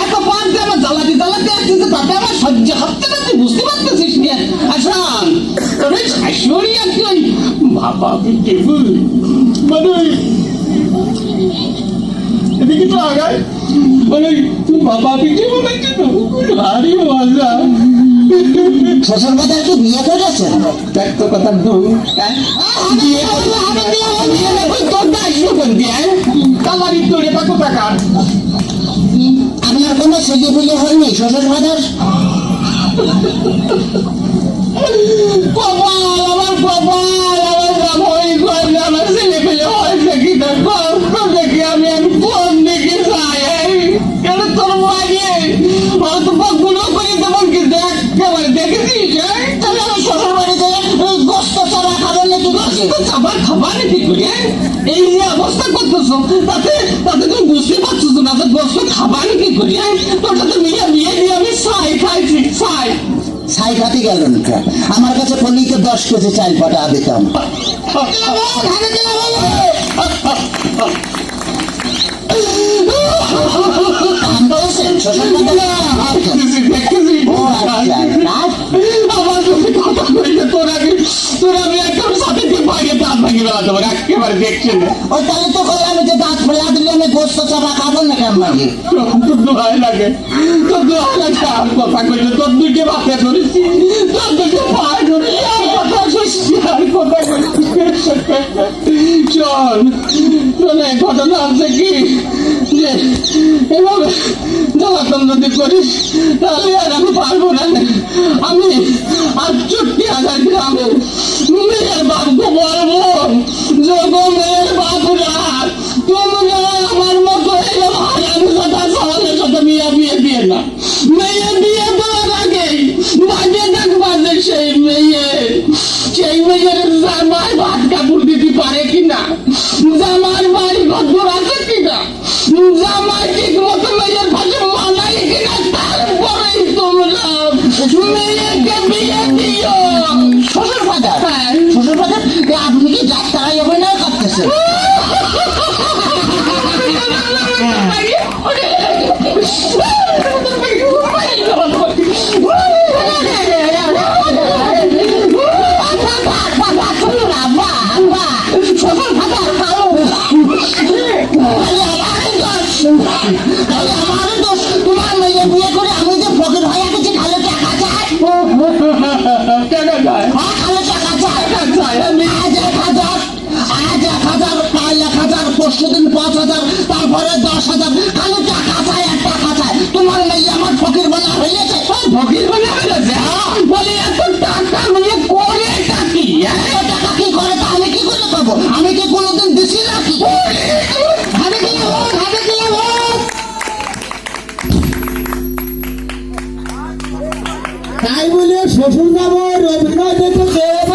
এত পাঁচ দিয়ে আমার জ্বালাতে জ্বালাতে আসতেছে, তাতে আমার সহ্য হচ্ছে না, তুই বুঝতে পারতেছিস না? আসলাম তোর ওই শাশুড়ি আর কি ওই বাবা টেবিল মানে এদিকে তো আগায় মানে বাবা পিঠে বলেছে তো ভারী মজা। শ্বশুর কথা একটু বিয়ে করেছে দেখ তো কথা বিয়ে তোর দায়িত্ব কোন দিয়ে কালারি তোরে কত টাকা আপনার কোনো ছেলে বিয়ে হয়নি শ্বশুর ফাদার? কপাল আমার কপাল আমার বাবা ওই ঘরে আমার ছেলে পেলে হয় দেখি না কষ্ট দেখি আমি কোন দিকে যাই কেন তোর মাগে অত গুলো করে তেমন কি দেখ কেমন দেখেছিস তাহলে আমি শ্বশুর বাড়িতে গোস্ত চারা খাবেন নাকি? খাবার খাবার কি করে এই যে অবস্থা করতেছো তাতে তাতে তুমি বুঝতে পারছো না তো গোস্ত খাবার কি করে তোর সাথে মিয়া বিয়ে দিয়ে আমি ছাই খাইছি ছাই ছাই খাতে গেল না আমার কাছে পল্লীকে 10 কেজি চাল পাঠা দিতাম। একেবারে দেখছেন ওই তাহলে তো আমি যে দাঁত ফেলা দিলে আমি গোস্ত চারা খাবো না কেন লাগে? তোর দোহাই লাগে তোর দোহাই লাগে আর কথা কইলে তোর দুইটা বাপে ধরেছি তোর দুইটা পায়ে ধরেছি আর কথা শুনছি আর কথা কইছি। চল চলে ঘটনা আছে কি যে এভাবে জ্বালাতন যদি করিস তাহলে আর আমি পারবো না। আমি 68,000 গ্রামের মেয়ের বাপকে বলবো যোগ মেয়ের বাপরা তোমরা আমার মতো আমি কথা সওয়ালের সাথে বিয়ে দিয়ে না মেয়ে বিয়ে দেওয়ার আগে বাজে দেখবা যে সেই মেয়ের জামাই ভাত কাপড় দিতে পারে কিনা, জামার বাড়ি ঘর আছে কিনা, জামাই ঠিক মতো মেয়ের ভাষে মানাই কিনা, তারপরেই তোমরা মেয়েকে বিয়ে দিও। শ্বশুর ফাদার শ্বশুর ফাদার আপনি কি যাত্রায় অভিনয় করতেছেন? তোমার মেয়ে বিয়ে করে আমি যে ফকির হয়ে গেছি খালো টাকা চাই টাকা যায় খালো টাকা চাই টাকা যায় আমি আজ 1,000 কাল 1,000 পরশুদিন 5,000 তারপরে 10,000 খালো টাকা চাই আর টাকা চাই। তোমার মেয়ে আমার ফকির বলা হয়েছে ফকির বানা হয়েছে বলি এত টাকা নিয়ে করে টাকি টাকা কি করে তা আমি কি করে পাবো? আমি কি কোনোদিন দিছি নাকি? তাই বলে শ্বশুর বাবার অভিনয় দেখে